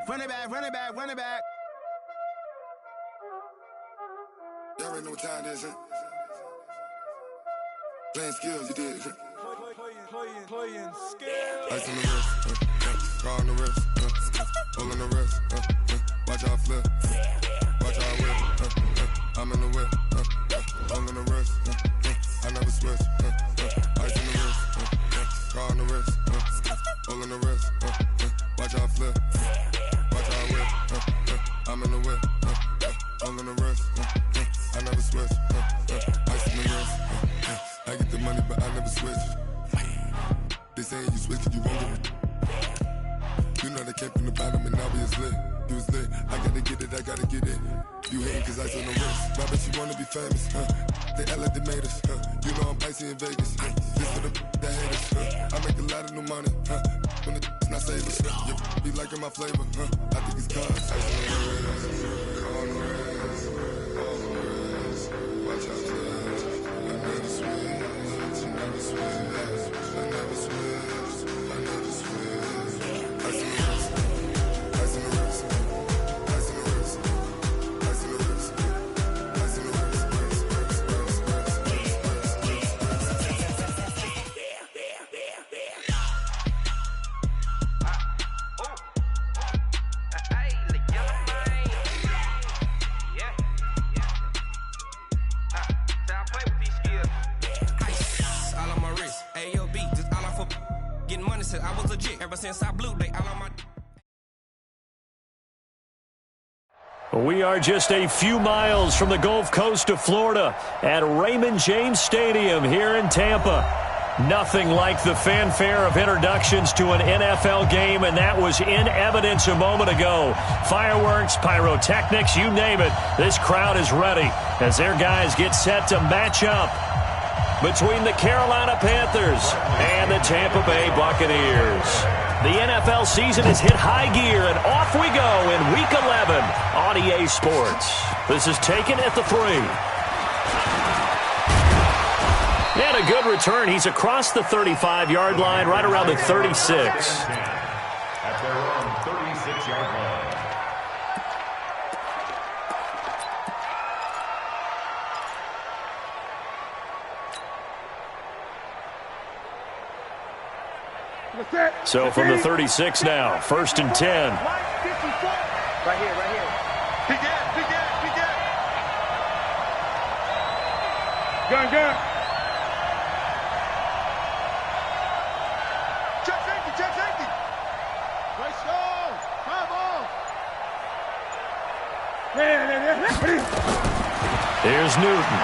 Run it back, run it back, run it back. Y'all already know what time it is, huh? Playing skills, you did. Playing skills. Ice on the wrist, car on the wrist, hole in the wrist, watch how I flip, watch how I whip, I'm in the whip, hole in the wrist, I never switch, ice on the wrist, car on the wrist, hole in the wrist, watch how I flip, watch how I whip, I'm in the whip, hole in the wrist, I never switch, ice on the wrist, I get the money but I never switch. They saying you switch it, you won't get it. You know they came from the bottom and now we is lit. You was lit, I gotta get it, I gotta get it. You hating cause ice on the wrist. I bet you wanna be famous, They act like they made us, You know I'm icy in Vegas, This for the that hate us, I make a lot of new money, When the not save us, You be liking my flavor, I think it's cause ice on the wrist, on the wrist, on the wrist. Watch out, flash, I never switch, I never switch. I never switch, I never switch. Ice in the wrist, ice in the wrist, ice in the wrist, ice in the wrist, ice in the wrist, I was legit ever since I blew they all on my. We are just a few miles from the Gulf Coast of Florida at Raymond James Stadium here in Tampa. Nothing like the fanfare of introductions to an NFL game, and that was in evidence a moment ago. Fireworks, pyrotechnics, you name it. This crowd is ready as their guys get set to match up between the Carolina Panthers and the Tampa Bay Buccaneers. The NFL season has hit high gear, and off we go in Week 11 on EA Sports. This is taken at the 3. And a good return. He's across the 35-yard line, right around the 36. At their own 36-yard line. So from the 36 now, 1st and 10. Right here, right here. Be dead. Gun. Check safety. Let's go. Come on. Here's Newton.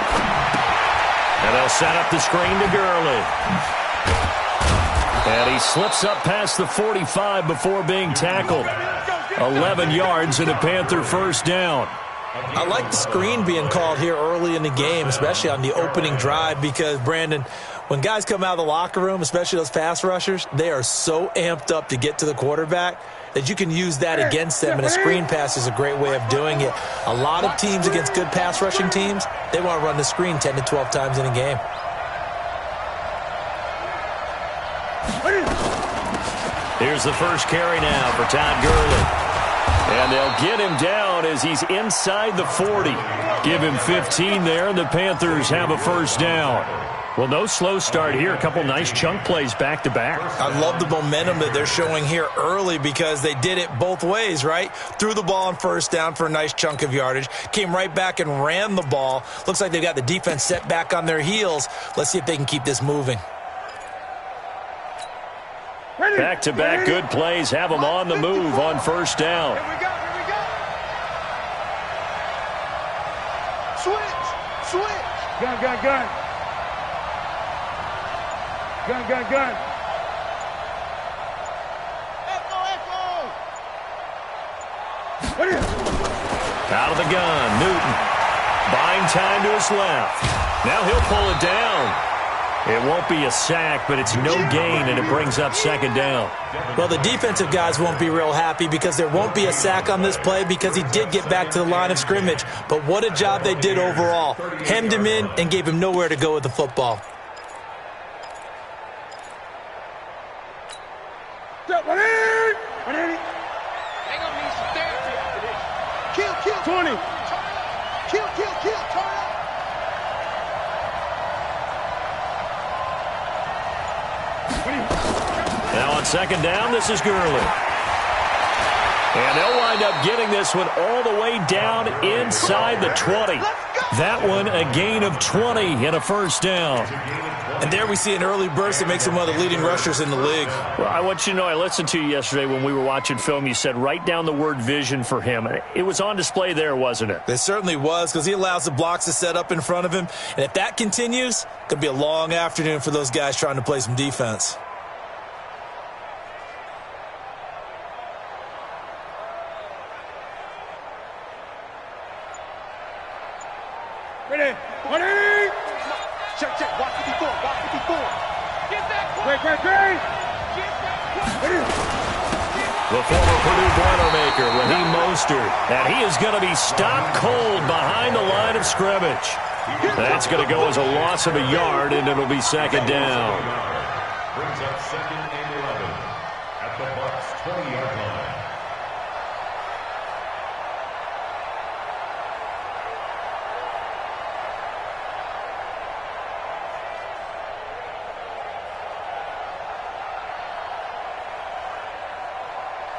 And they'll set up the screen to Gurley. And he slips up past the 45 before being tackled. 11 yards and a Panther first down. I like the screen being called here early in the game, especially on the opening drive, because, Brandon, when guys come out of the locker room, especially those pass rushers, they are so amped up to get to the quarterback that you can use that against them, and a screen pass is a great way of doing it. A lot of teams against good pass rushing teams, they want to run the screen 10 to 12 times in a game. Here's the first carry now for Todd Gurley. And they'll get him down as he's inside the 40. Give him 15 there, and the Panthers have a first down. Well, no slow start here. A couple nice chunk plays back-to-back. I love the momentum that they're showing here early because they did it both ways, right? Threw the ball on first down for a nice chunk of yardage. Came right back and ran the ball. Looks like they've got the defense set back on their heels. Let's see if they can keep this moving. Back-to-back good plays have them on the move on first down. Here we go. Switch. Gun. Echo. Out of the gun, Newton. Buying time to his left. Now he'll pull it down. It won't be a sack, but it's no gain, and it brings up second down. Well, the defensive guys won't be real happy because there won't be a sack on this play because he did get back to the line of scrimmage. But what a job they did overall. Hemmed him in and gave him nowhere to go with the football. 20. Kill, kill, kill. Turn up. Now on second down, this is Gurley. And they'll wind up getting this one all the way down inside the 20. That one a gain of 20 and a first down. And there we see an early burst that makes him one of the leading rushers in the league. Well, I want you to know, I listened to you yesterday when we were watching film. You said write down the word vision for him. It was on display there, wasn't it? It certainly was, because he allows the blocks to set up in front of him. And if that continues, it could be a long afternoon for those guys trying to play some defense. Ready? Ready? Check, check. Watch 54. Watch 54. Get that. Great, great, great. Get that. Ready? The former Purdue Boilermaker, Raheem Mostert. And he is going to be stopped cold behind the line of scrimmage. That's going to go as a loss of a yard, and it'll be second down. Brings up second and 11 at the Bucs 20-yard line.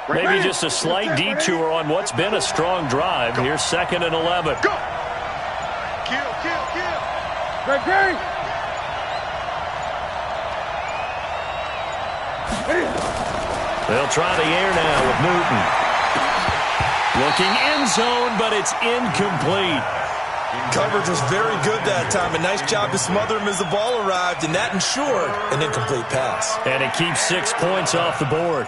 Maybe just a slight detour on what's been a strong drive. Here's second and 11. Go. Kill, kill, kill. Great, great. They'll try the air now with Newton. Looking end zone, but it's incomplete. Coverage was very good that time. A nice job to smother him as the ball arrived, and that ensured an incomplete pass. And it keeps 6 points off the board.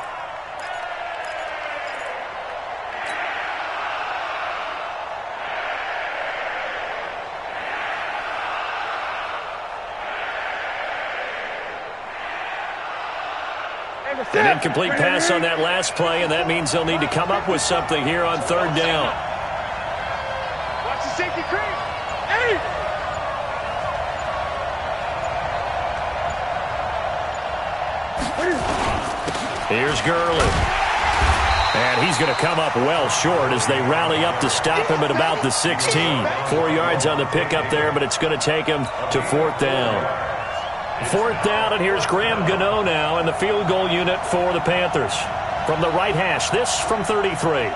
An incomplete pass on that last play, and that means they'll need to come up with something here on third down. Watch the safety creep. Hey! Here's Gurley. And he's going to come up well short as they rally up to stop him at about the 16. 4 yards on the pickup there, but it's going to take him to fourth down. Fourth down, and here's Graham Gano now in the field goal unit for the Panthers. From the right hash, this from 33.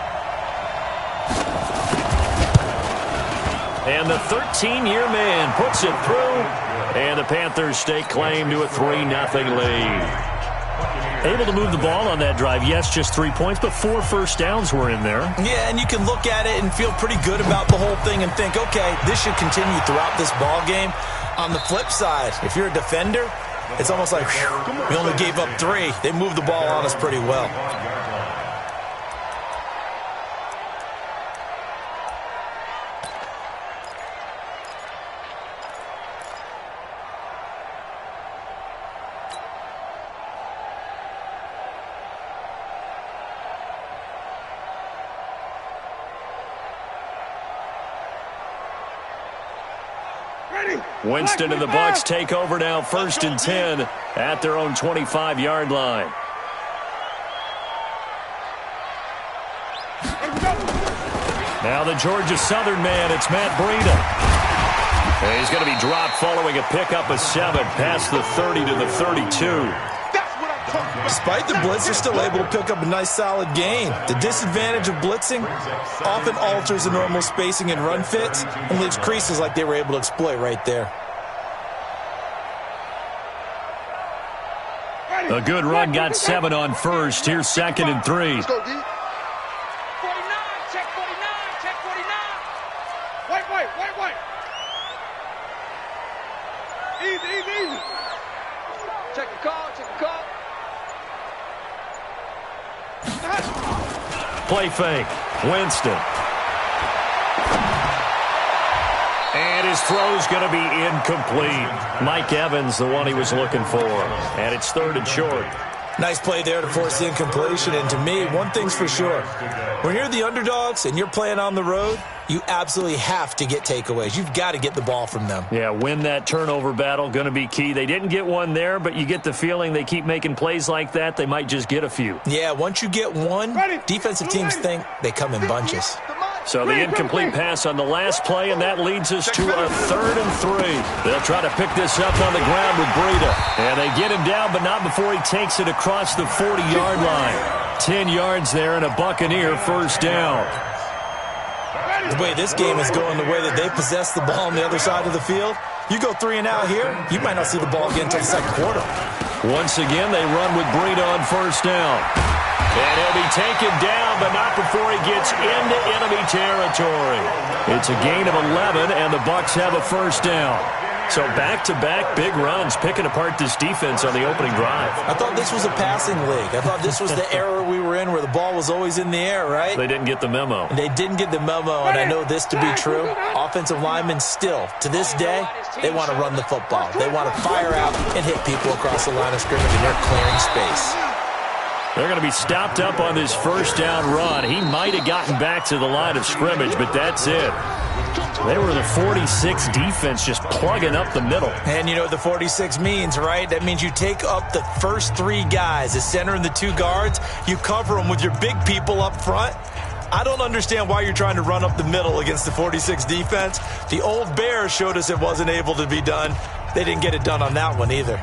And the 13-year man puts it through, and the Panthers stake claim to a 3-0 lead. Able to move the ball on that drive. Yes, just 3 points, but 4 first downs were in there. Yeah, and you can look at it and feel pretty good about the whole thing and think, okay, this should continue throughout this ball game. On the flip side, if you're a defender, it's almost like, whew, we only gave up 3. They moved the ball on us pretty well. Winston and the Bucs take over now, 1st and 10 at their own 25-yard line. Now the Georgia Southern man, it's Matt Breida. And he's going to be dropped following a pickup of 7 past the 30 to the 32. Despite the blitz, they're still able to pick up a nice solid gain. The disadvantage of blitzing often alters the normal spacing and run fits and leaves creases like they were able to exploit right there. A good run, got 7 on first. Here's 2nd and 3. Let's go, D. 49, check 49, check 49. Wait. Easy. Check the call. Play fake. Winston. And his throw's going to be incomplete. Mike Evans, the one he was looking for. And it's 3rd and short. Nice play there to force the incompletion. And to me, one thing's for sure. When you're the underdogs and you're playing on the road, you absolutely have to get takeaways. You've got to get the ball from them. Yeah, win that turnover battle, going to be key. They didn't get one there, but you get the feeling they keep making plays like that, they might just get a few. Yeah, once you get one, defensive teams think they come in bunches. The money. So the incomplete pass on the last play, and that leads us to a 3rd and 3. They'll try to pick this up on the ground with Breida. And they get him down, but not before he takes it across the 40-yard line. 10 yards there and a Buccaneer first down. The way this game is going, the way that they possess the ball on the other side of the field, you go 3 and out here, you might not see the ball again until the second quarter. Once again, they run with Breida on first down. And he'll be taken down, but not before he gets into enemy territory. It's a gain of 11, and the Bucs have a first down. So back-to-back big runs, picking apart this defense on the opening drive. I thought this was a passing league. I thought this was the era we were in where the ball was always in the air, right? They didn't get the memo. They didn't get the memo, and I know this to be true. Offensive linemen still, to this day, they want to run the football. They want to fire out and hit people across the line of scrimmage, and they're clearing space. They're going to be stopped up on this first down run. He might have gotten back to the line of scrimmage, but that's it. They were the 46 defense just plugging up the middle. And you know what the 46 means, right? That means you take up the first 3 guys, the center and the 2 guards. You cover them with your big people up front. I don't understand why you're trying to run up the middle against the 46 defense. The old Bears showed us it wasn't able to be done. They didn't get it done on that one either.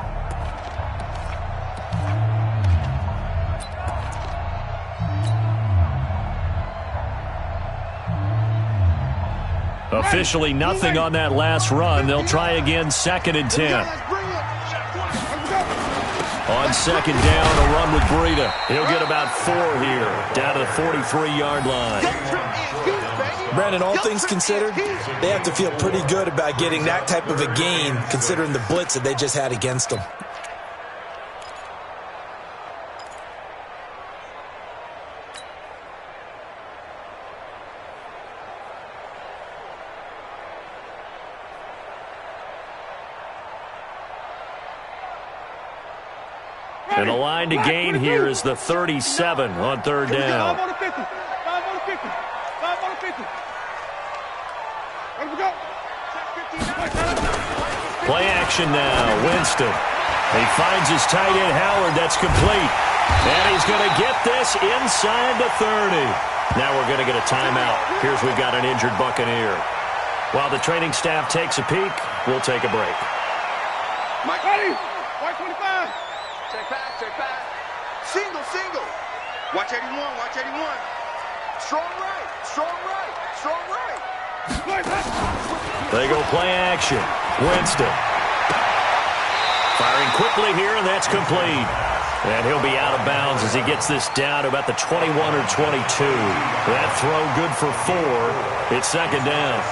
Officially nothing on that last run. They'll try again 2nd and 10. On 2nd down, a run with Breida. He'll get about 4 here, down to the 43-yard line. Brandon, all things considered, they have to feel pretty good about getting that type of a gain considering the blitz that they just had against them. And the line to gain here is the 37 on 3rd down. 5 on the 50. 5 on the 50. 5 on the 50. Let go. Play action now. Winston. He finds his tight end, Howard. That's complete. And he's going to get this inside the 30. Now we're going to get a timeout. Here's we've got an injured Buccaneer. While the training staff takes a peek, we'll take a break. Mike, ready? White 25. Check back. Single. Watch 81. Strong right. They go play action. Winston. Firing quickly here, and that's complete. And he'll be out of bounds as he gets this down to about the 21 or 22. That throw good for 4. It's 2nd down.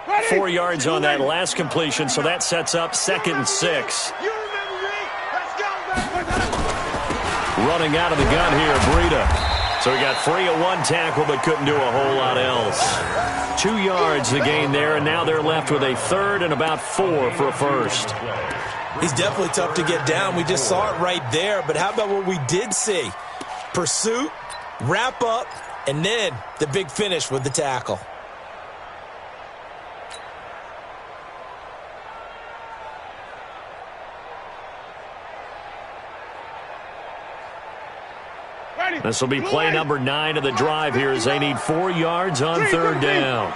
Ready? 4 yards on that last completion, so that sets up 2nd and 6. You remember me? Let's go, baby. Running out of the gun here, Breida. So he got free of 1 tackle, but couldn't do a whole lot else. 2 yards the gain there, and now they're left with a 3rd and about 4 for a first. He's definitely tough to get down. We just saw it right there, but how about what we did see? Pursuit, wrap up, and then the big finish with the tackle. This will be play number 9 of the drive here as they need 4 yards on 3rd down.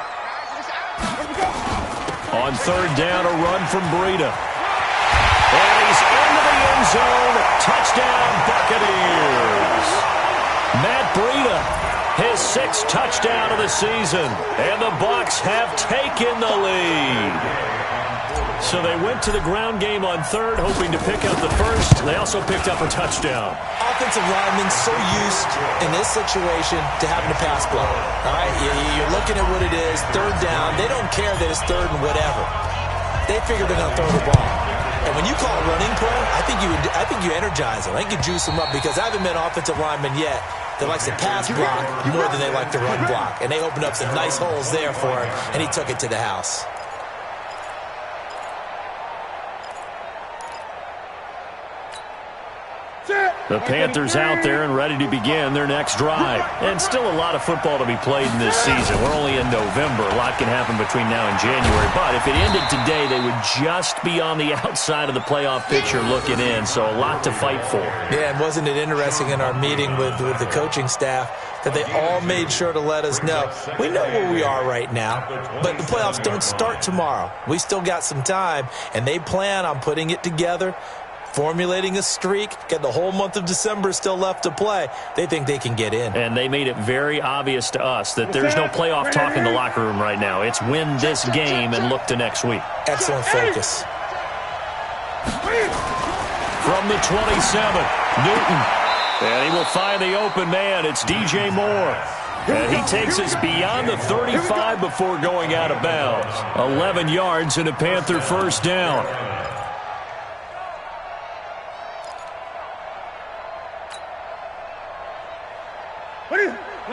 On 3rd down, a run from Breida. And he's into the end zone. Touchdown, Buccaneers. Matt Breida, his 6th touchdown of the season. And the Bucs have taken the lead. So they went to the ground game on 3rd, hoping to pick up the first. They also picked up a touchdown. Offensive linemen so used in this situation to having to pass block. All right, you're looking at what it is, 3rd down. They don't care that it's 3rd and whatever. They figure they're going to throw the ball. And when you call a running play, I think you energize them. I think you juice them up because I haven't met an offensive lineman yet that likes to pass block more than they like to run block. And they opened up some nice holes there for him, and he took it to the house. The Panthers out there and ready to begin their next drive. And still a lot of football to be played in this season. We're only in November. A lot can happen between now and January. But if it ended today, they would just be on the outside of the playoff picture looking in. So a lot to fight for. Yeah, and wasn't it interesting in our meeting with the coaching staff that they all made sure to let us know, we know where we are right now, but the playoffs don't start tomorrow. We still got some time, and they plan on putting it together, formulating a streak, get the whole month of December still left to play. They think they can get in. And they made it very obvious to us that there's no playoff talk in the locker room right now. It's win this game and look to next week. Excellent focus. From the 27, Newton. And he will find the open man. It's DJ Moore. And he takes us beyond the 35 before going out of bounds. 11 yards and a Panther first down.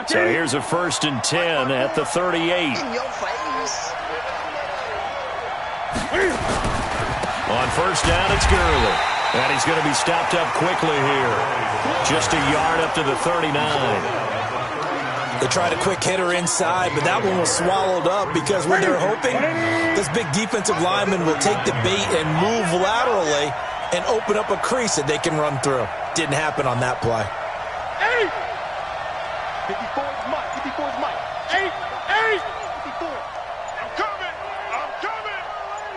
So here's a 1st and 10 at the 38. On first down, it's Gurley. And he's going to be stopped up quickly here. Just a yard up to the 39. They tried a quick hitter inside, but that one was swallowed up because what they're hoping, this big defensive lineman will take the bait and move laterally and open up a crease that they can run through. Didn't happen on that play. 54 is Mike. 54 is Mike. 8. 54. I'm coming. I'm coming.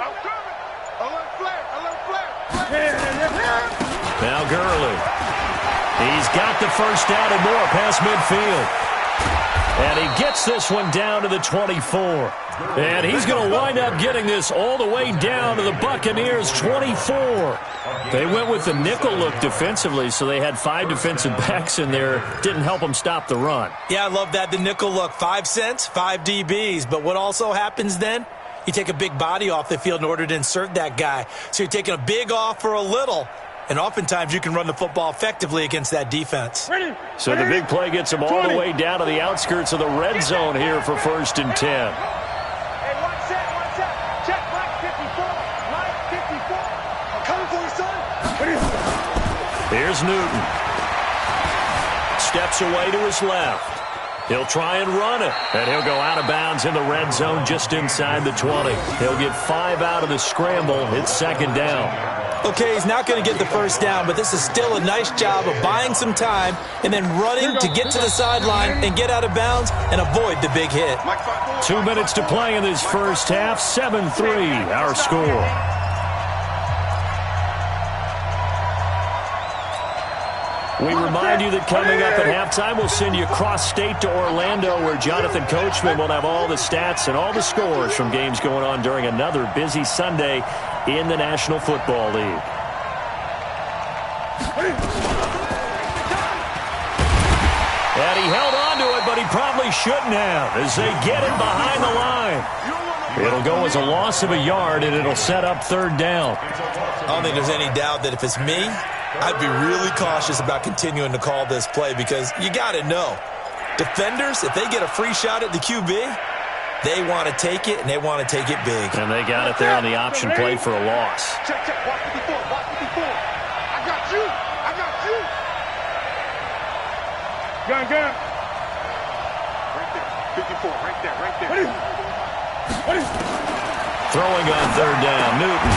I'm coming. Alert flag. Alert flag. Now Gurley. He's got the first down and more past midfield. And he gets this one down to the 24. And he's going to wind up getting this all the way down to the Buccaneers' 24. They went with the nickel look defensively, so they had 5 defensive backs in there. Didn't help them stop the run. Yeah, I love that, the nickel look. 5 cents, 5 DBs. But what also happens then? You take a big body off the field in order to insert that guy. So you're taking a big off for a little. And oftentimes you can run the football effectively against that defense. So the big play gets them all the way down to the outskirts of the red zone here for 1st and 10. Hey, watch that. Check Mike 54. Mike 54. I'm coming for you, son. Here's Newton. Steps away to his left. He'll try and run it. And he'll go out of bounds in the red zone just inside the 20. He'll get 5 out of the scramble. It's 2nd down. Okay, he's not going to get the first down, but this is still a nice job of buying some time and then running to get to the sideline and get out of bounds and avoid the big hit. 2 minutes to play in this first half. 7-3, our score. We remind you that coming up at halftime, we'll send you cross-state to Orlando, where Jonathan Coachman will have all the stats and all the scores from games going on during another busy Sunday in the National Football League. And he held on to it, but he probably shouldn't have, as they get him behind the line. It'll go as a loss of a yard, and it'll set up 3rd down. I don't think there's any doubt that if it's me, I'd be really cautious about continuing to call this play because you got to know, defenders, if they get a free shot at the QB, they want to take it, and they want to take it big. And they got it there on the option play for a loss. Check. Watch 54. Watch 54. I got you. I got you. Gun. Right there. 54. Right there. Throwing on 3rd down. Newton.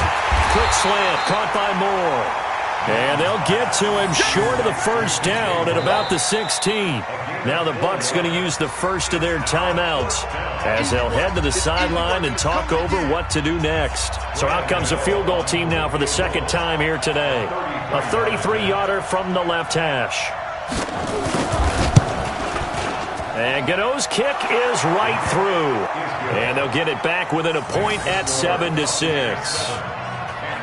Quick slant. Caught by Moore. And they'll get to him short of the first down at about the 16. Now the Bucs going to use the first of their timeouts as they'll head to the sideline and talk over what to do next. So out comes the field goal team now for the 2nd time here today. A 33-yarder from the left hash. And Gano's kick is right through. And they'll get it back within a point at 7-6.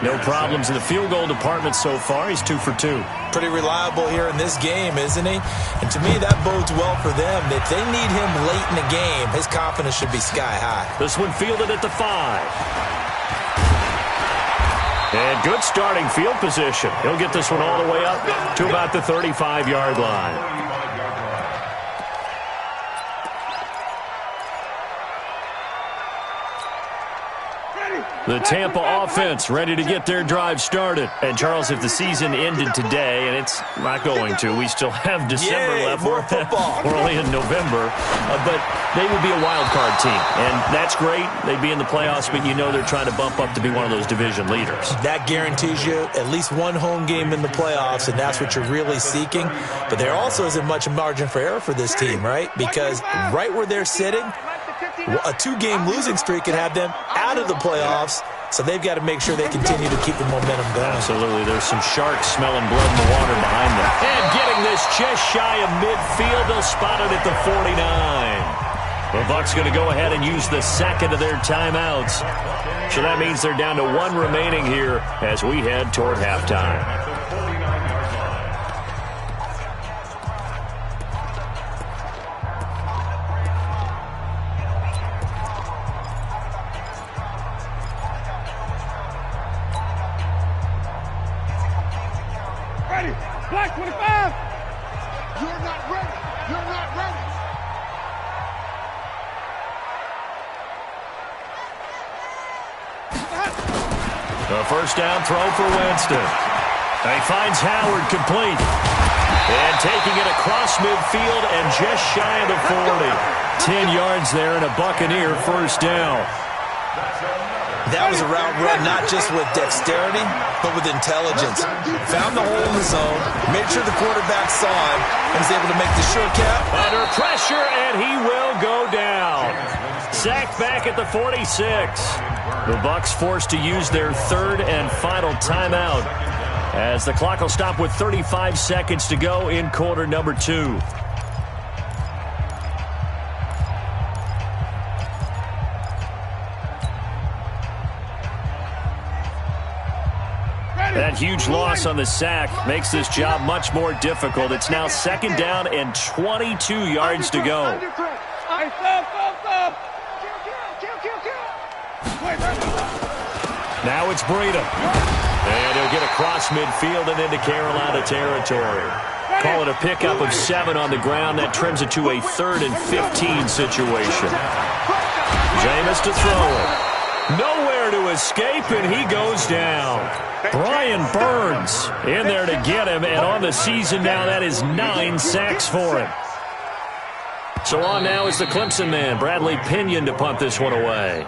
No problems in the field goal department so far. He's 2 for 2. Pretty reliable here in this game, isn't he? And to me, that bodes well for them. If they need him late in the game, his confidence should be sky high. This one fielded at the 5. And good starting field position. He'll get this one all the way up to about the 35-yard line. The Tampa offense ready to get their drive started. And, Charles, if the season ended today, and it's not going to, we still have December left. More football. We're only in November. But they would be a wild card team. And that's great. They'd be in the playoffs, but you know they're trying to bump up to be one of those division leaders. That guarantees you at least one home game in the playoffs, and that's what you're really seeking. But there also isn't much margin for error for this team, right? Because right where they're sitting, a 2-game losing streak could have them out of the playoffs, so they've got to make sure they continue to keep the momentum going. Absolutely. There's some sharks smelling blood in the water behind them. And getting this just shy of midfield, they'll spot it at the 49. The Bucs going to go ahead and use the second of their timeouts. So that means they're down to 1 remaining here as we head toward halftime. Ready. Black 25. You're not ready. You're not ready. The first down throw for Winston. He finds Howard complete. And taking it across midfield and just shy of the 40. 10 yards there and a Buccaneer first down. That was a route run not just with dexterity, but with intelligence. Found the hole in the zone, made sure the quarterback saw him, and was able to make the short cap. Under pressure, and he will go down. Sacked back at the 46. The Bucs forced to use their third and final timeout as the clock will stop with 35 seconds to go in quarter number 2. That huge loss on the sack makes this job much more difficult. It's now second down and 22 yards to go. Now it's Breida. And he'll get across midfield and into Carolina territory. Call it a pickup of 7 on the ground. That trims it to a 3rd and 15 situation. Jameis to throw it. Nowhere to escape, and he goes down. Brian Burns in there to get him, and on the season now, that is 9 sacks for him. So on now is the Clemson man, Bradley Pinion, to punt this one away.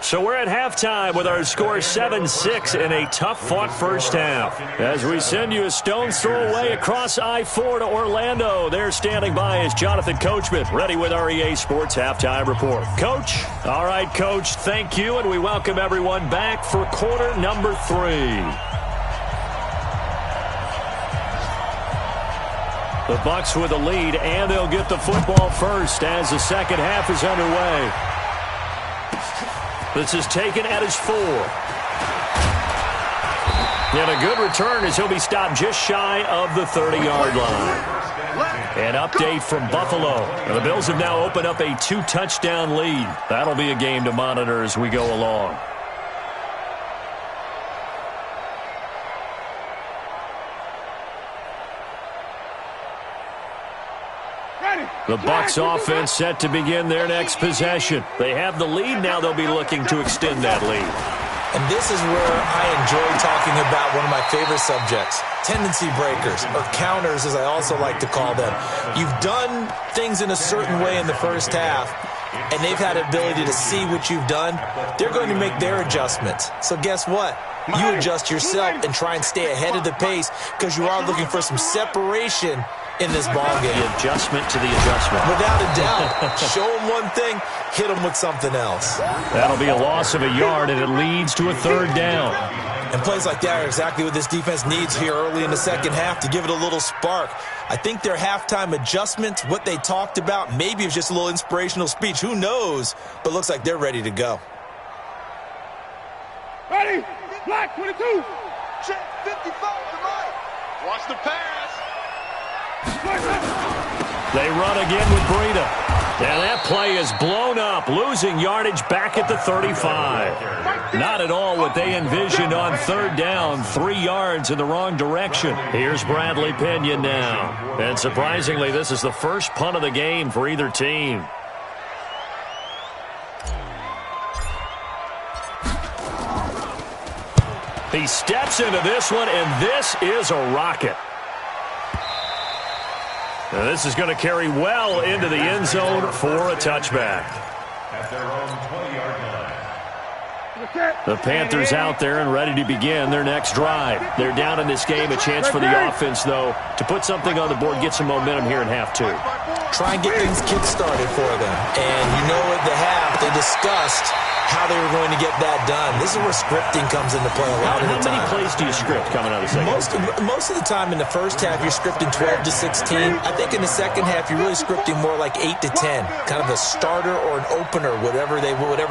So we're at halftime with our score 7-6 in a tough-fought first half. As we send you a stone's throw away across I-4 to Orlando. There standing by is Jonathan Coachman, ready with our EA Sports Halftime Report. Coach? All right, Coach, thank you, and we welcome everyone back for quarter number 3. The Bucs with the lead, and they'll get the football first as the second half is underway. This is taken at his 4. And a good return as he'll be stopped just shy of the 30-yard line. An update from Buffalo. The Bills have now opened up a 2-touchdown lead. That'll be a game to monitor as we go along. The Bucs offense set to begin their next possession. They have the lead. Now they'll be looking to extend that lead. And this is where I enjoy talking about one of my favorite subjects, tendency breakers, or counters as I also like to call them. You've done things in a certain way in the first half, and they've had the ability to see what you've done. They're going to make their adjustments. So guess what? You adjust yourself and try and stay ahead of the pace because you are looking for some separation in this ball game. The adjustment to the adjustment. Without a doubt. Show them one thing, hit them with something else. That'll be a loss of a yard, and it leads to a 3rd down. And plays like that are exactly what this defense needs here early in the second half to give it a little spark. I think their halftime adjustments, what they talked about, maybe it's just a little inspirational speech. Who knows? But looks like they're ready to go. Ready? Black 22. Check 55 to Mike. Watch the pass. They run again with Breida. And that play is blown up, losing yardage back at the 35. Not at all what they envisioned on 3rd down, 3 yards in the wrong direction. Here's Bradley Pinion now. And surprisingly, this is the first punt of the game for either team. He steps into this one, and this is a rocket. Now this is going to carry well into the end zone for a touchback. At their own 20-yard line. The Panthers out there and ready to begin their next drive. They're down in this game. A chance for the offense, though, to put something on the board, get some momentum here in half two. Try and get things kick-started for them. And you know at the half, they discussed how they were going to get that done. This is where scripting comes into play a lot of the time. How many plays do you script coming out of the second? Most of the time in the first half, you're scripting 12 to 16. I think in the second half, you're really scripting more like 8 to 10. Kind of a starter or an opener, whatever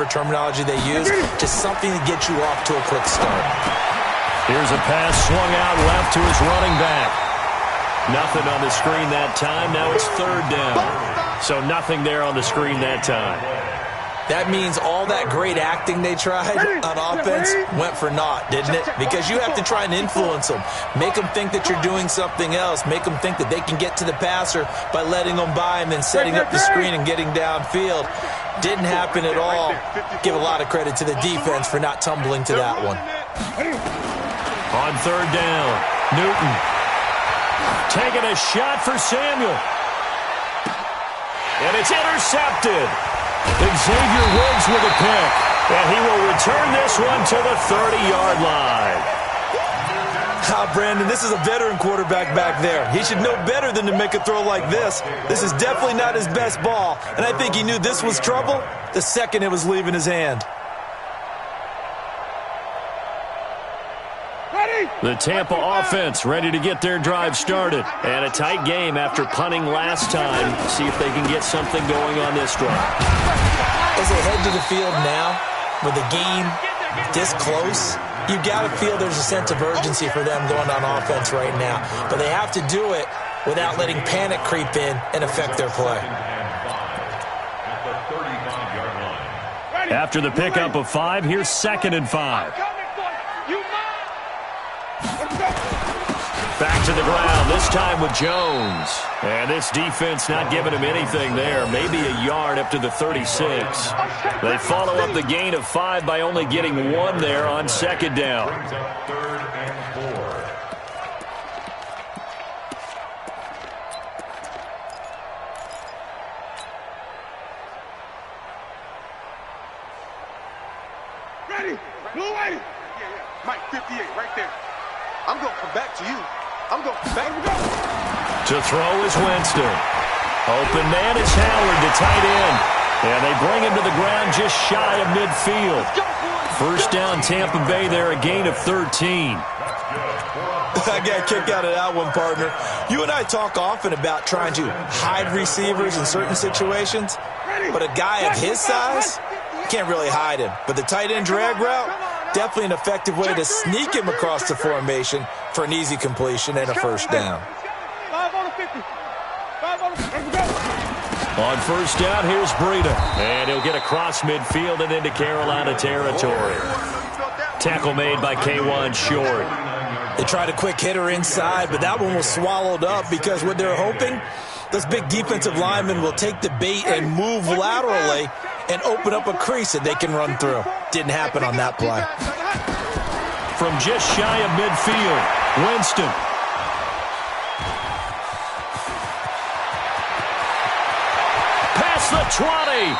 terminology they use. Just something to get you off to a quick start. Here's a pass swung out left to his running back. Nothing on the screen that time. Now it's third down. So nothing there on the screen that time. That means all that great acting they tried on offense went for naught, didn't it? Because you have to try and influence them. Make them think that you're doing something else. Make them think that they can get to the passer by letting them by and then setting up the screen and getting downfield. Didn't happen at all. Give a lot of credit to the defense for not tumbling to that one. On third down, Newton taking a shot for Samuel. And it's intercepted. Xavier Woods with a pick, and he will return this one to the 30-yard line. Brandon, this is a veteran quarterback back there. He should know better than to make a throw like this. This is definitely not his best ball, and I think he knew this was trouble the second it was leaving his hand. The Tampa offense ready to get their drive started. And a tight game after punting last time. See if they can get something going on this drive. As they head to the field now, with the game this close, you got to feel there's a sense of urgency for them going on offense right now. But they have to do it without letting panic creep in and affect their play. After the pickup of 5, here's 2nd and 5. Back to the ground, this time with Jones. And this defense not giving him anything there. Maybe a yard up to the 36. They follow up the gain of 5 by only getting 1 there on 2nd down. Brings up 3rd and 4. Ready? Blue way. Mike, 58, right there. I'm going to come back to you. I'm going back. To throw is Winston. Open man is Howard, the tight end. And they bring him to the ground just shy of midfield. First down, Tampa Bay there, a gain of 13. I got a kick out of that one, partner. You and I talk often about trying to hide receivers in certain situations, but a guy of his size can't really hide him. But the tight end drag route, definitely an effective way to sneak him across the formation for an easy completion and a first down. 5 on the 50. 5 on the 50. On first down, here's Breida. And he'll get across midfield and into Carolina territory. Tackle made by K'Wan Short. They tried a quick hitter inside, but that one was swallowed up because what they're hoping, those big defensive linemen will take the bait and move laterally and open up a crease that they can run through. Didn't happen on that play. From just shy of midfield, Winston. Past the 20.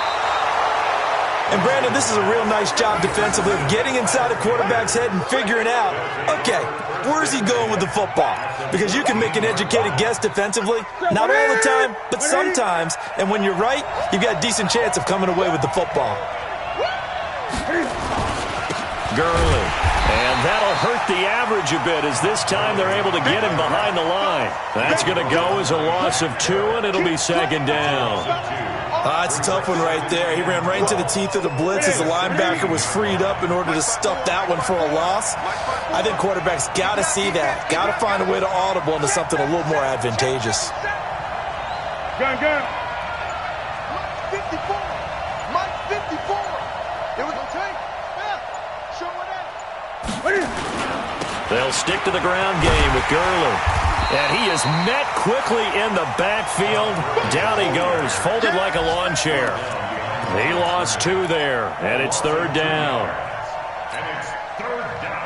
And, Brandon, this is a real nice job defensively of getting inside a quarterback's head and figuring out, okay, where's he going with the football? Because you can make an educated guess defensively, not all the time, but sometimes. And when you're right, you've got a decent chance of coming away with the football. Gurley. And that'll hurt the average a bit as this time they're able to get him behind the line. That's going to go as a loss of 2, and it'll be 2nd down. It's a tough one right there. He ran right into the teeth of the blitz as the linebacker was freed up in order to stuff that one for a loss. I think quarterbacks got to see that. Got to find a way to audible into something a little more advantageous. Gun. Mike 54. Mike 54. It was a take. Yeah. Show it out. They'll stick to the ground game with Gurley. And he is met quickly in the backfield. Down he goes, folded like a lawn chair. He lost 2 there, and it's 3rd down. And it's 3rd down.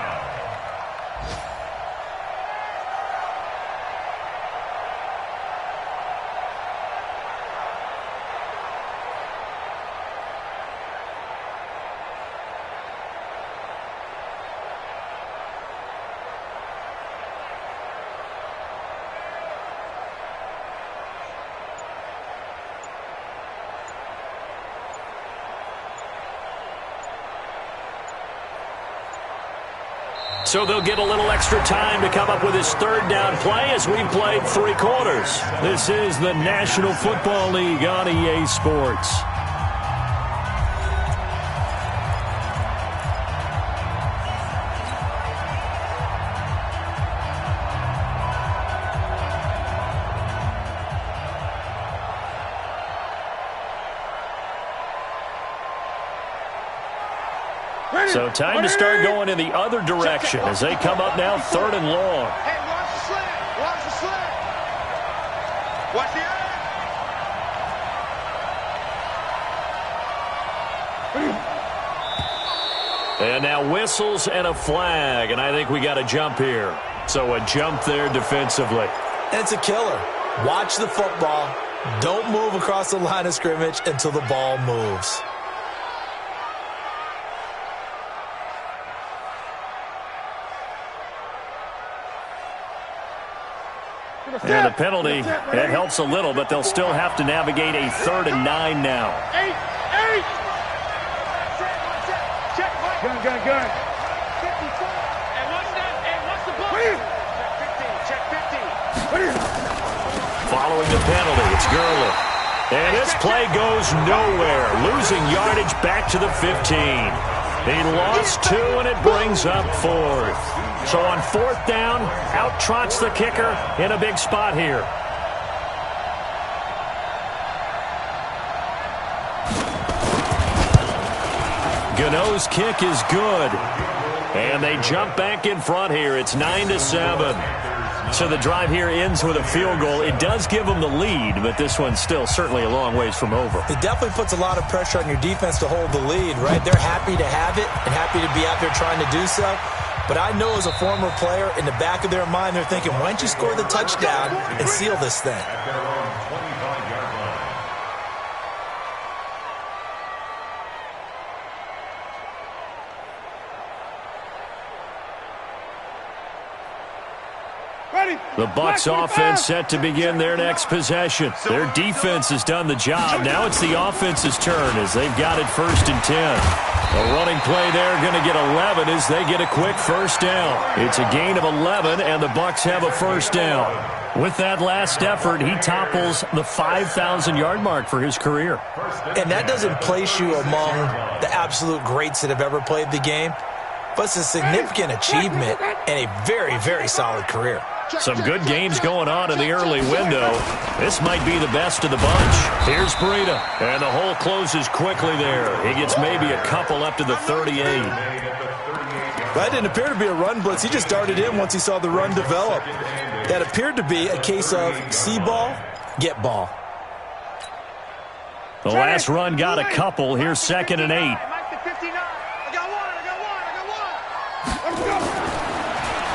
So they'll get a little extra time to come up with his third down play as we've played 3 quarters. This is the National Football League on EA Sports. So time to start going in the other direction as they come up now 3rd and long. Hey, watch the slant. Watch the slant. Watch the And now whistles and a flag, and I think we got a jump here. So a jump there defensively. And it's a killer. Watch the football. Don't move across the line of scrimmage until the ball moves. And the penalty, it helps a little, but they'll still have to navigate a 3rd and 9 now. 8. Gun. Hey, watch that. Hey, watch the ball. Check 15. Following the penalty, it's Gurley. And this play goes nowhere, losing yardage back to the 15. He lost 2, and it brings up 4th. So on 4th down, out trots the kicker in a big spot here. Gano's kick is good. And they jump back in front here. It's 9-7. So the drive here ends with a field goal. It does give them the lead, but this one's still certainly a long ways from over. It definitely puts a lot of pressure on your defense to hold the lead, right? They're happy to have it and happy to be out there trying to do so. But I know as a former player, in the back of their mind, they're thinking, why don't you score the touchdown and seal this thing? The Bucs offense set to begin their next possession. Their defense has done the job. Now it's the offense's turn as they've got it 1st and 10. A running play there going to get 11 as they get a quick 1st down. It's a gain of 11, and the Bucs have a 1st down. With that last effort, he topples the 5,000-yard mark for his career. And that doesn't place you among the absolute greats that have ever played the game, but it's a significant achievement and a very, very solid career. Some good games going on in the early window. This might be the best of the bunch. Here's Breida, and the hole closes quickly there. He gets maybe a couple up to the 38. That didn't appear to be a run blitz. He just darted in once he saw the run develop. That appeared to be a case of see ball, get ball. The last run got a couple. Here's 2nd and 8.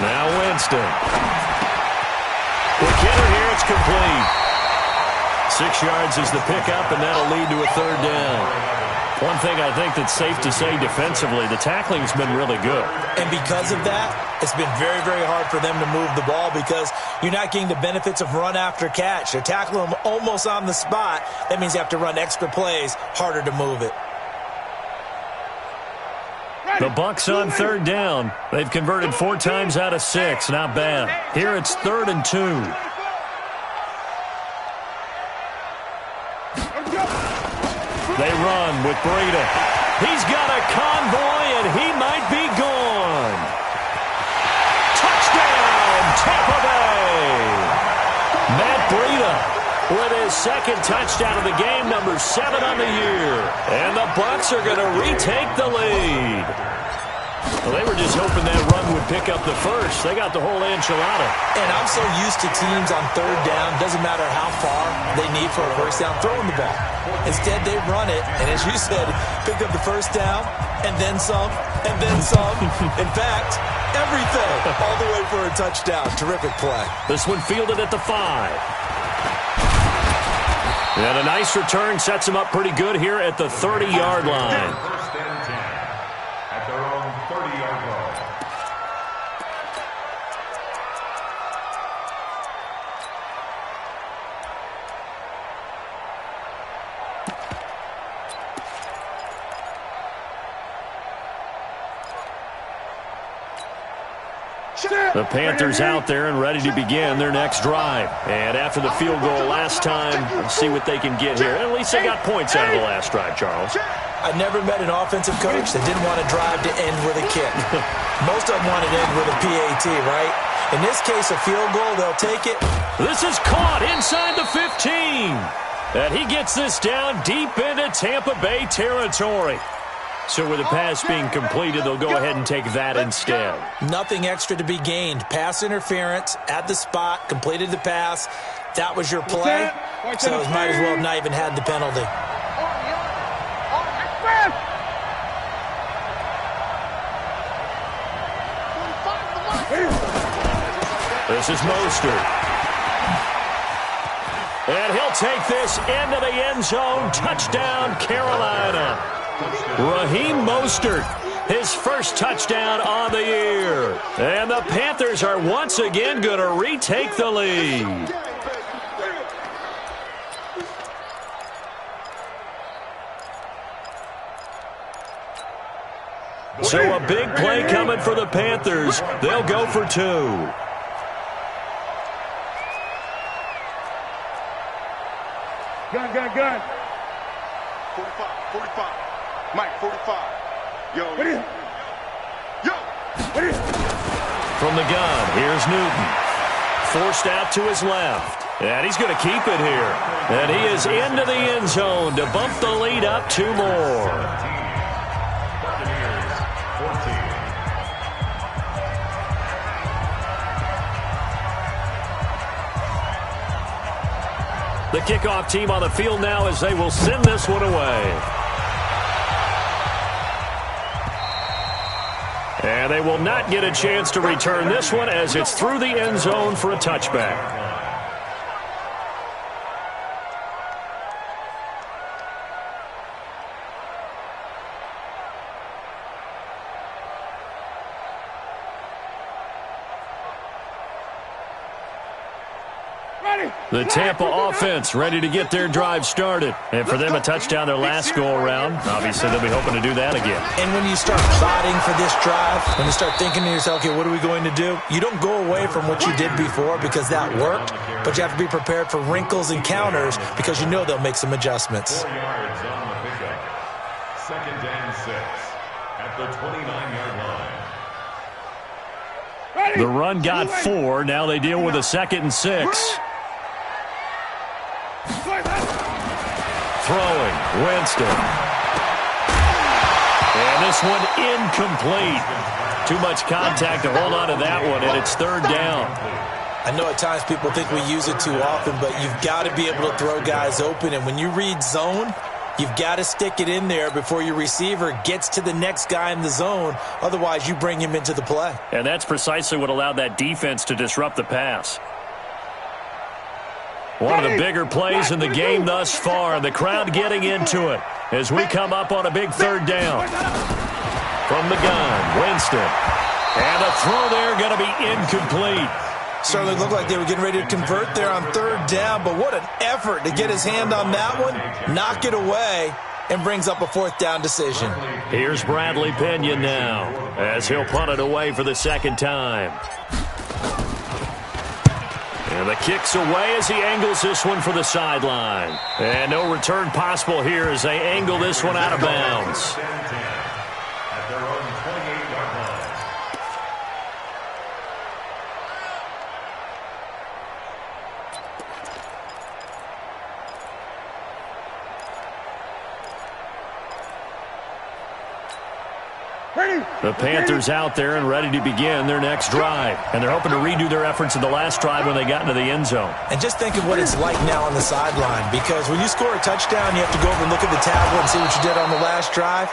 Now Winston. With Kenner here, it's complete. 6 yards is the pickup, and that'll lead to a 3rd down. One thing I think that's safe to say defensively, the tackling's been really good. And because of that, it's been very, very hard for them to move the ball because you're not getting the benefits of run after catch. They're tackling them almost on the spot. That means you have to run extra plays, harder to move it. The Bucs on 3rd down. They've converted 4 times out of 6. Not bad. Here it's 3rd and 2. They run with Breida. He's got a convoy, and he might be gone. Touchdown, Tampa Bay. Matt Breida with his 2nd touchdown of the game, number 7 on the year. And the Bucs are going to retake the lead. Well, they were just hoping that run would pick up the first. They got the whole enchilada. And I'm so used to teams on 3rd down, doesn't matter how far they need for a 1st down, throwing the ball. Instead, they run it, and as you said, pick up the 1st down, and then some, and then some. In fact, everything, all the way for a touchdown. Terrific play. This one fielded at the 5. And a nice return sets him up pretty good here at the 30-yard line. First and 10 at their own 30-yard line. The Panthers out there and ready to begin their next drive. And after the field goal last time, let's see what they can get here. At least they got points out of the last drive, Charles. I never met an offensive coach that didn't want a drive to end with a kick. Most of them want it to end with a PAT, right? In this case, a field goal, they'll take it. This is caught inside the 15. And he gets this down deep into Tampa Bay territory. So with the pass being completed, they'll go ahead and take that instead. Nothing extra to be gained. Pass interference at the spot, completed the pass. That was your play. So might as well have not even had the penalty. This is Mostert. And he'll take this into the end zone. Touchdown, Carolina. Raheem Mostert, his first touchdown on the year. And the Panthers are once again going to retake the lead. So a big play coming for the Panthers. They'll go for 2. Gun. 45, 45. Mike, 45. Yo. From the gun, here's Newton. Forced out to his left. And he's going to keep it here. And he is into the end zone to bump the lead up 2 more. The kickoff team on the field now as they will send this one away. And they will not get a chance to return this one as it's through the end zone for a touchback. The Tampa offense ready to get their drive started. And for them, a touchdown their last go-around. Obviously, they'll be hoping to do that again. And when you start plotting for this drive, when you start thinking to yourself, okay, what are we going to do? You don't go away from what you did before because that worked, but you have to be prepared for wrinkles and counters because you know they'll make some adjustments. 4 yards on the pickup. 2nd and 6 at the 29-yard line. The run got 4. Now they deal with a 2nd and 6. Throwing, Winston. And this one incomplete. Too much contact to hold on to that one, and it's 3rd down. I know at times people think we use it too often, but you've got to be able to throw guys open. And when you read zone, you've got to stick it in there before your receiver gets to the next guy in the zone. Otherwise, you bring him into the play. And that's precisely what allowed that defense to disrupt the pass. One of the bigger plays in the game thus far. The crowd getting into it as we come up on a big 3rd down. From the gun, Winston. And a throw there going to be incomplete. Certainly looked like they were getting ready to convert there on 3rd down, but what an effort to get his hand on that one, knock it away, and brings up a 4th down decision. Here's Bradley Pinion now as he'll punt it away for the 2nd time. And the kick's away as he angles this one for the sideline. And no return possible here as they angle this one out of bounds. At their own 28-yard line. The Panthers out there and ready to begin their next drive. And they're hoping to redo their efforts in the last drive when they got into the end zone. And just think of what it's like now on the sideline, because when you score a touchdown, you have to go over and look at the tablet and see what you did on the last drive.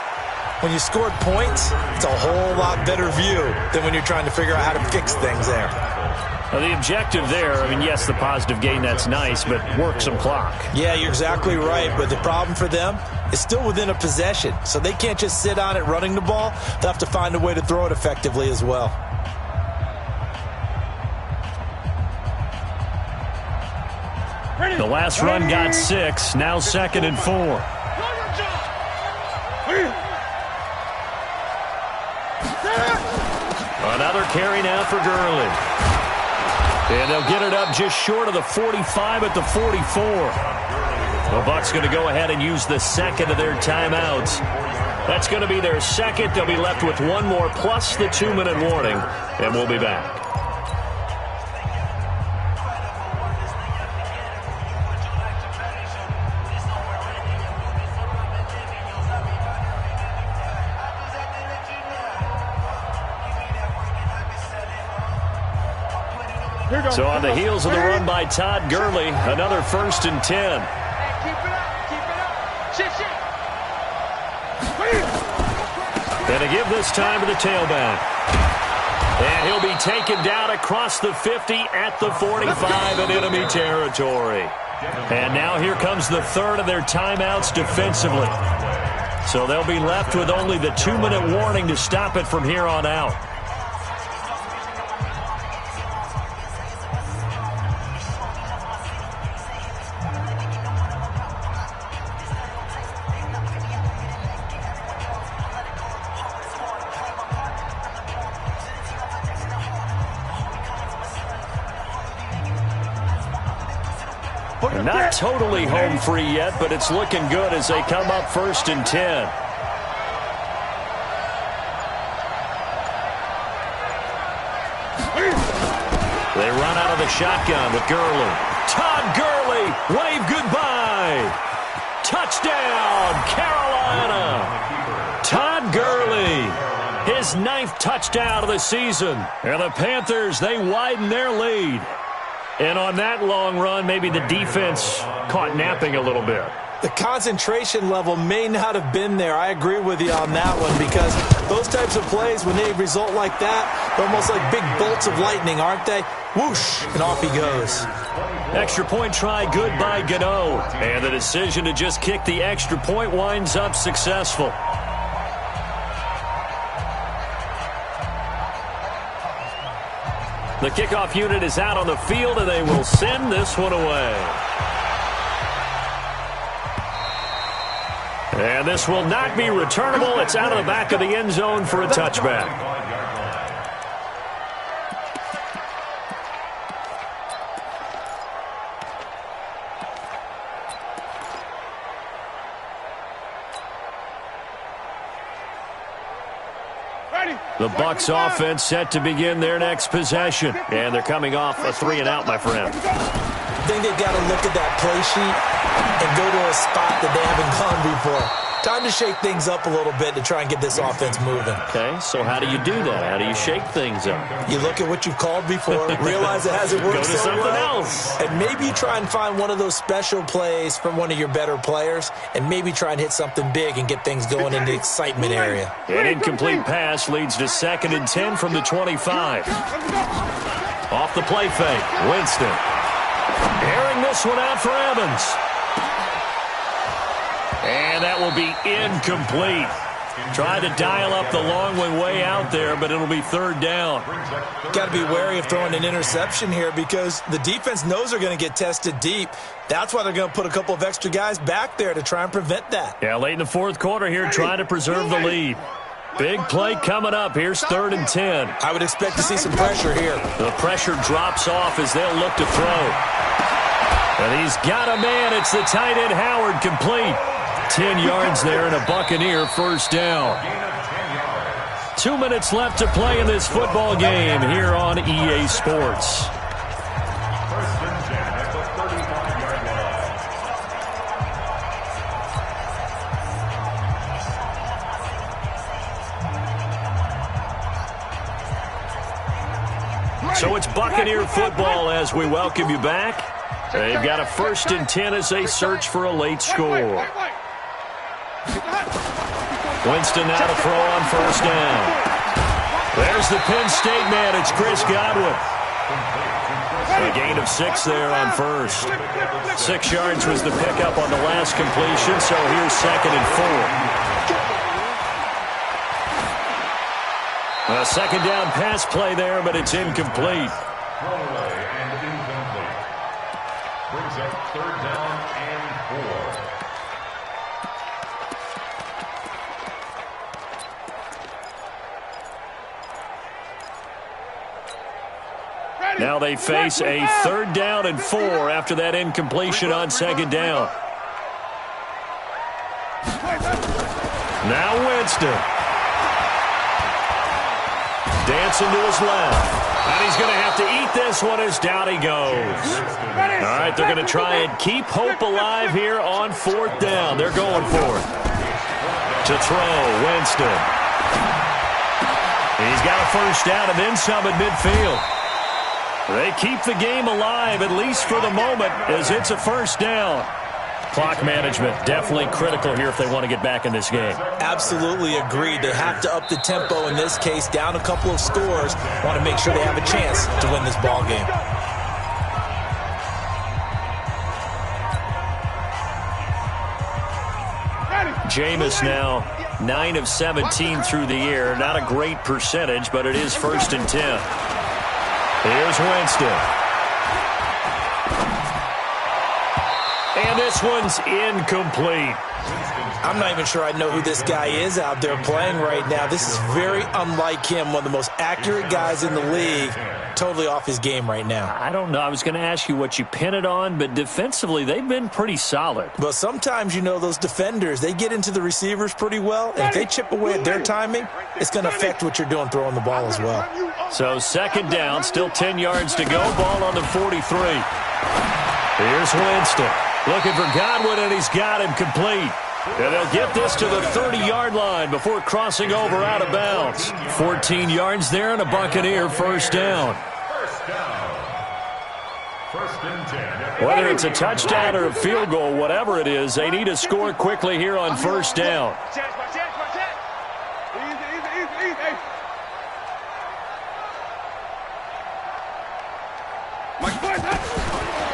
When you scored points, it's a whole lot better view than when you're trying to figure out how to fix things there. Well, the objective there, I mean, yes, the positive gain, that's nice, but work some clock. Yeah, you're exactly right, but the problem for them is still within a possession, so they can't just sit on it running the ball. They'll have to find a way to throw it effectively as well. The last run got 6, now 2nd and 4. Another carry now for Gurley. And they'll get it up just short of the 45 at the 44. The Bucs going to go ahead and use the second of their timeouts. That's going to be their second. They'll be left with one more plus the 2-minute warning, and we'll be back. So on the heels of the run by Todd Gurley, another 1st and 10. Keep it up. Keep it up. Shit. And to give this time to the tailback. And he'll be taken down across the 50 at the 45 in enemy territory. And now here comes the third of their timeouts defensively. So they'll be left with only the 2-minute warning to stop it from here on out. Not totally home free yet, but it's looking good as they come up 1st and 10. They run out of the shotgun with Gurley. Todd Gurley, wave goodbye. Touchdown, Carolina. Todd Gurley, his 9th touchdown of the season. And the Panthers, they widen their lead. And on that long run, maybe the defense caught napping a little bit. The concentration level may not have been there. I agree with you on that one because those types of plays, when they result like that, they're almost like big bolts of lightning, aren't they? Whoosh, and off he goes. Extra point try good by Gano. And the decision to just kick the extra point winds up successful. The kickoff unit is out on the field, and they will send this one away. And this will not be returnable. It's out of the back of the end zone for a touchback. The Bucs offense set to begin their next possession. And they're coming off a 3-and-out, my friend. I think they've got to look at that play sheet and go to a spot that they haven't gone before. Time to shake things up a little bit to try and get this offense moving. Okay, so how do you do that? How do you shake things up? You look at what you've called before, realize it hasn't worked so something well, else. And maybe you try and find one of those special plays from one of your better players, and maybe try and hit something big and get things going in the excitement area. An incomplete pass leads to 2nd and 10 from the 25. Off the play fake, Winston. Airing this one out for Evans. And that will be incomplete. Try to dial up the long way out there, but it'll be 3rd down. Got to be wary of throwing an interception here because the defense knows they're going to get tested deep. That's why they're going to put a couple of extra guys back there to try and prevent that. Yeah, late in the 4th quarter here, trying to preserve the lead. Big play coming up. Here's 3rd and 10. I would expect to see some pressure here. The pressure drops off as they'll look to throw. And he's got a man. It's the tight end Howard, complete. 10 yards there and a Buccaneer 1st down. 2 minutes left to play in this football game here on EA Sports. So it's Buccaneer football as we welcome you back. They've got a 1st and 10 as they search for a late score. Winston now to throw on 1st down. There's the Penn State man. It's Chris Godwin. A gain of 6 there on 1st. 6 yards was the pickup on the last completion, so here's 2nd and 4. A 2nd down pass play there, but it's incomplete. Throwaway and incomplete. Brings up 3rd down and 4. Now they face a 3rd down and 4 after that incompletion on 2nd down. Now Winston. Dancing to his left. And he's going to have to eat this one as down he goes. All right, they're going to try and keep hope alive here on 4th down. They're going for it. To throw, Winston. He's got a 1st down and then some at midfield. They keep the game alive, at least for the moment, as it's a 1st down. Clock management definitely critical here if they want to get back in this game. Absolutely agreed. They have to up the tempo in this case, down a couple of scores. Want to make sure they have a chance to win this ball game. Jameis now 9 of 17 through the air. Not a great percentage, but it is 1st and 10. Here's Winston. And this one's incomplete. I'm not even sure I know who this guy is out there playing right now. This is very unlike him, one of the most accurate guys in the league. Totally off his game right now. I don't know. I was going to ask you what you pin it on, but defensively, they've been pretty solid. But sometimes, you know, those defenders, they get into the receivers pretty well, and if they chip away at their timing, it's going to affect what you're doing throwing the ball as well. So 2nd down, still 10 yards to go. Ball on the 43. Here's Winston. Looking for Godwin, and he's got him complete. And they'll get this to the 30-yard line before crossing over out of bounds. 14 yards there and a Buccaneer 1st down. Whether it's a touchdown or a field goal, whatever it is, they need to score quickly here on 1st down.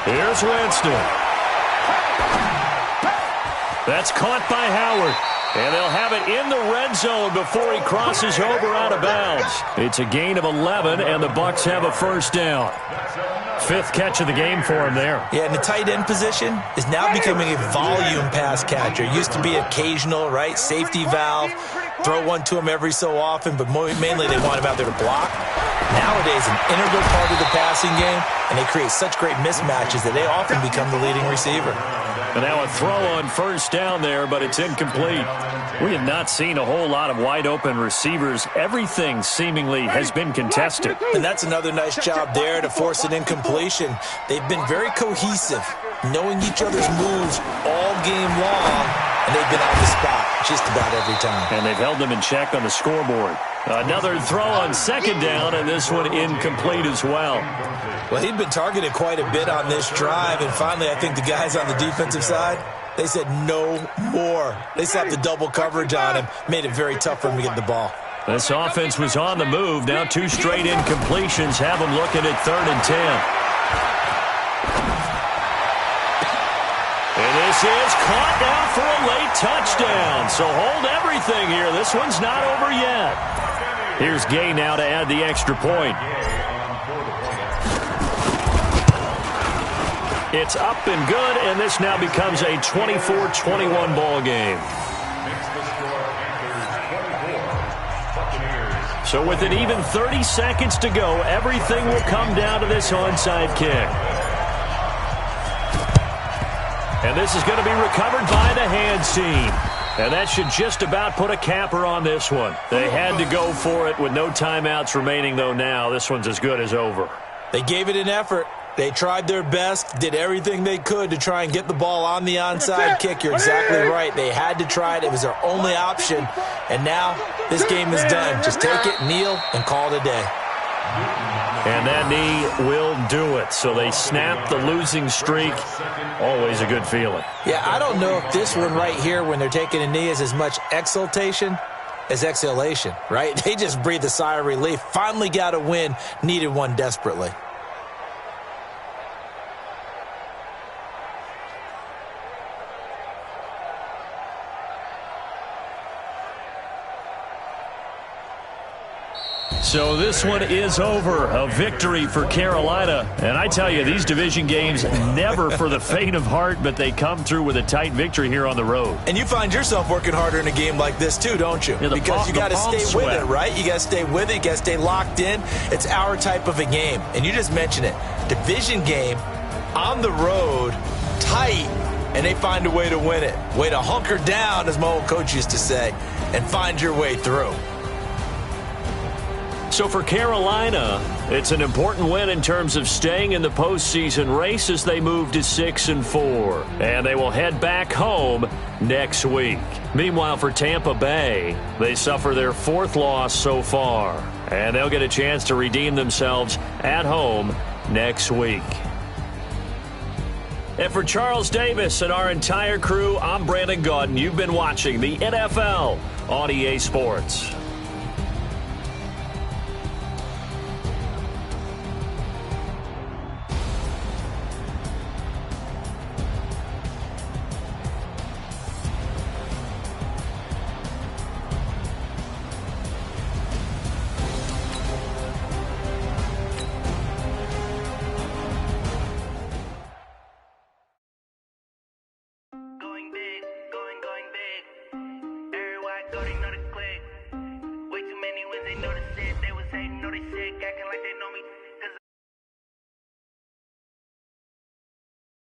Here's Winston. That's caught by Howard. And they'll have it in the red zone before he crosses over out of bounds. It's a gain of 11, and the Bucs have a 1st down. 5th catch of the game for him there. Yeah, and the tight end position is now becoming a volume pass catcher. It used to be occasional, right? Safety valve. Throw one to him every so often, but mainly they want him out there to block. Nowadays, an integral part of the passing game, and they create such great mismatches that they often become the leading receiver. And now a throw on 1st down there, but it's incomplete. We have not seen a whole lot of wide-open receivers. Everything seemingly has been contested. And that's another nice job there to force an incompletion. They've been very cohesive, knowing each other's moves all game long, and they've been on the spot just about every time. And they've held them in check on the scoreboard. Another throw on 2nd down, and this one incomplete as well. Well, he'd been targeted quite a bit on this drive, and finally I think the guys on the defensive side, they said no more. They slapped the double coverage on him, made it very tough for him to get the ball. This offense was on the move. Now 2 straight incompletions have them looking at 3rd and 10. And this is caught now for a late touchdown. So hold everything here. This one's not over yet. Here's Gay now to add the extra point. It's up and good, and this now becomes a 24-21 ball game. So with an even 30 seconds to go, everything will come down to this onside kick. And this is going to be recovered by the hands team. And that should just about put a capper on this one. They had to go for it with no timeouts remaining, though now. This one's as good as over. They gave it an effort. They tried their best, did everything they could to try and get the ball on the onside kick. You're exactly right. They had to try it. It was their only option. And now this game is done. Just take it, kneel, and call it a day. And that knee will do it. So they snap the losing streak. Always a good feeling. Yeah, I don't know if this one right here, when they're taking a knee, is as much exultation as exhalation, right? They just breathed a sigh of relief. Finally got a win. Needed one desperately. So this one is over. A victory for Carolina. And I tell you, these division games, never for the faint of heart, but they come through with a tight victory here on the road. And you find yourself working harder in a game like this too, don't you? Yeah, because you got to stay with it, right? You got to stay with it. You got to stay locked in. It's our type of a game. And you just mentioned it. Division game on the road, tight, and they find a way to win it. Way to hunker down, as my old coach used to say, and find your way through. So for Carolina, it's an important win in terms of staying in the postseason race as they move to 6-4. And they will head back home next week. Meanwhile, for Tampa Bay, they suffer their 4th loss so far. And they'll get a chance to redeem themselves at home next week. And for Charles Davis and our entire crew, I'm Brandon Gaudin. You've been watching the NFL on EA Sports. Way too many wins, they know the shit. They was hating, know they shit, acting like